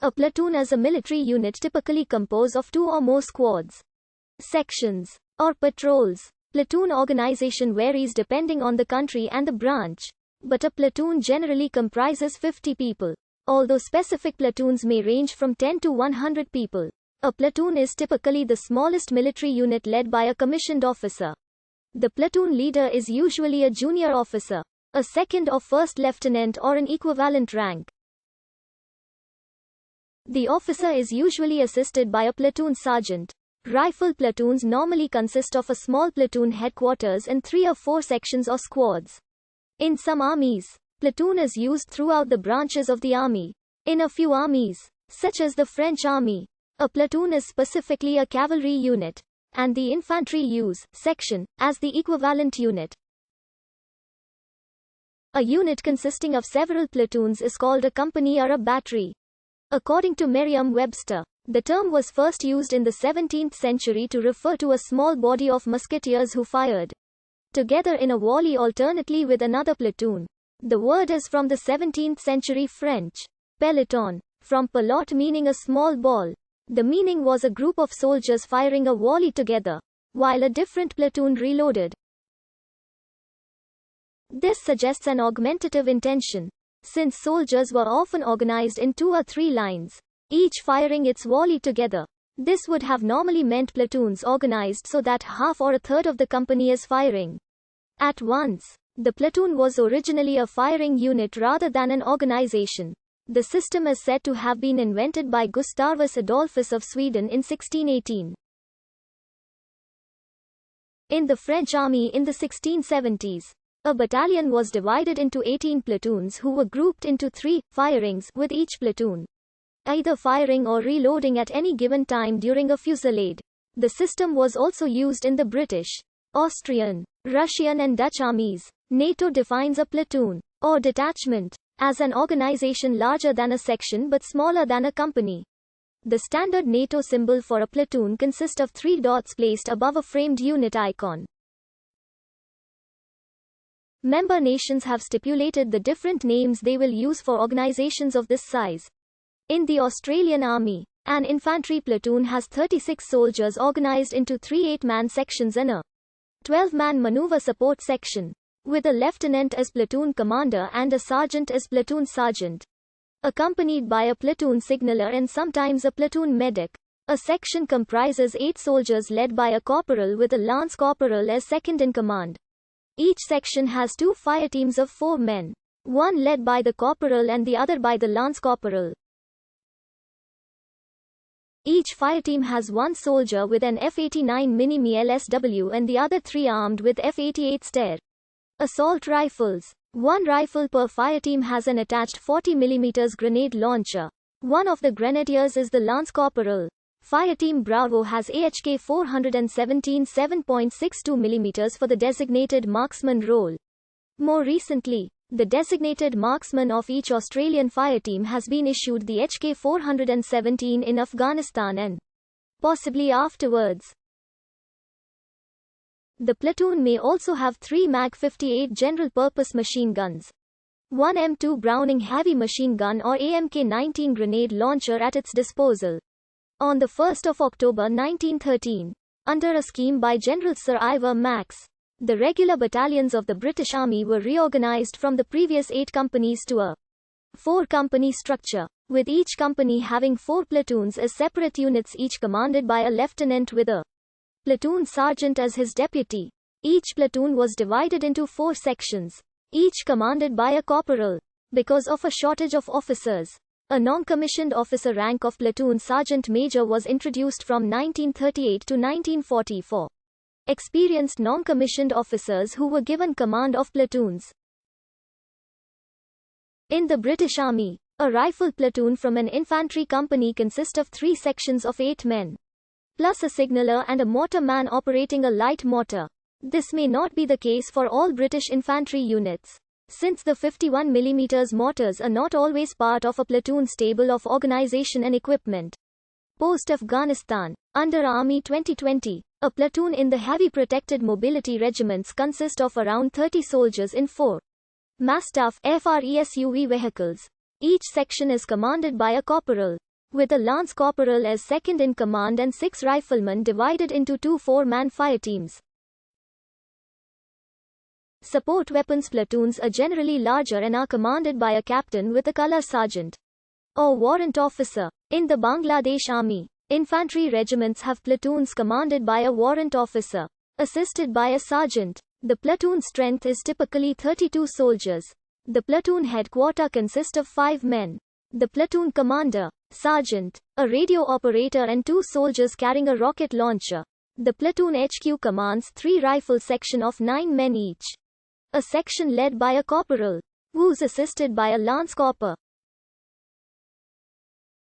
A platoon is a military unit typically composed of 2 or more squads, sections, or patrols. Platoon organization varies depending on the country and the branch, but a platoon generally comprises 50 people, although specific platoons may range from 10 to 100 people. A platoon is typically the smallest military unit led by a commissioned officer. The platoon leader is usually a junior officer, a second or first lieutenant or an equivalent rank. The officer is usually assisted by a platoon sergeant. Rifle platoons normally consist of a small platoon headquarters and 3 or 4 sections or squads. In some armies, platoon is used throughout the branches of the army. In a few armies, such as the French army, a platoon is specifically a cavalry unit, and the infantry use section as the equivalent unit. A unit consisting of several platoons is called a company or a battery. According to Merriam-Webster, the term was first used in the 17th century to refer to a small body of musketeers who fired together in a volley alternately with another platoon. The word is from the 17th century French peloton, from pelote meaning a small ball. The meaning was a group of soldiers firing a volley together, while a different platoon reloaded. This suggests an augmentative intention, since soldiers were often organized in 2 or 3 lines, each firing its volley together. This would have normally meant platoons organized so that half or a third of the company is firing at once. The platoon was originally a firing unit rather than an organization. The system is said to have been invented by Gustavus Adolphus of Sweden in 1618. In the French army in the 1670s, a battalion was divided into 18 platoons who were grouped into 3 firings with each platoon either firing or reloading at any given time during a fusillade. The system was also used in the British, Austrian, Russian and Dutch armies. NATO defines a platoon, or detachment, as an organization larger than a section but smaller than a company. The standard NATO symbol for a platoon consists of 3 dots placed above a framed unit icon. Member nations have stipulated the different names they will use for organizations of this size. In the Australian Army, an infantry platoon has 36 soldiers organized into 3 8-man sections and a 12-man maneuver support section, with a lieutenant as platoon commander and a sergeant as platoon sergeant, accompanied by a platoon signaller and sometimes a platoon medic. A section comprises 8 soldiers led by a corporal with a lance corporal as second in command. Each section has 2 fireteams of 4 men, one led by the corporal and the other by the lance corporal. Each fireteam has 1 soldier with an F-89 Mini-Me LSW and the other 3 armed with F-88 Steyr assault rifles. 1 rifle per fireteam has an attached 40 mm grenade launcher. One of the grenadiers is the lance corporal. Fireteam Bravo has AHK 417 7.62 mm for the designated marksman role. More recently, the designated marksman of each Australian fireteam has been issued the HK 417 in Afghanistan and possibly afterwards. The platoon may also have 3 Mag 58 general-purpose machine guns, 1 M2 Browning heavy machine gun or AMK-19 grenade launcher at its disposal. On 1 October 1913, under a scheme by General Sir Ivor Max, the regular battalions of the British Army were reorganized from the previous 8 companies to a 4-company structure, with each company having 4 platoons as separate units, each commanded by a lieutenant with a platoon sergeant as his deputy. Each platoon was divided into 4 sections, each commanded by a corporal. Because of a shortage of officers, a non-commissioned officer rank of platoon sergeant major was introduced from 1938 to 1944. Experienced non-commissioned officers who were given command of platoons. In the British Army, a rifle platoon from an infantry company consists of 3 sections of 8 men, plus a signaller and a mortar man operating a light mortar. This may not be the case for all British infantry units, since the 51 mm mortars are not always part of a platoon stable of organization and equipment. Post-Afghanistan, under Army 2020, a platoon in the Heavy Protected Mobility Regiments consists of around 30 soldiers in 4 Mastaff FRESUV vehicles. Each section is commanded by a corporal. with a lance corporal as second in command and 6 riflemen divided into 2 4-man fire teams. Support weapons platoons are generally larger and are commanded by a captain with a color sergeant or warrant officer. In the Bangladesh Army, infantry regiments have platoons commanded by a warrant officer, assisted by a sergeant. The platoon strength is typically 32 soldiers. The platoon headquarters consists of 5 men. The platoon commander, sergeant, a radio operator and 2 soldiers carrying a rocket launcher. The platoon HQ commands 3 rifle section of 9 men each. A section led by a corporal, who's assisted by a lance corporal.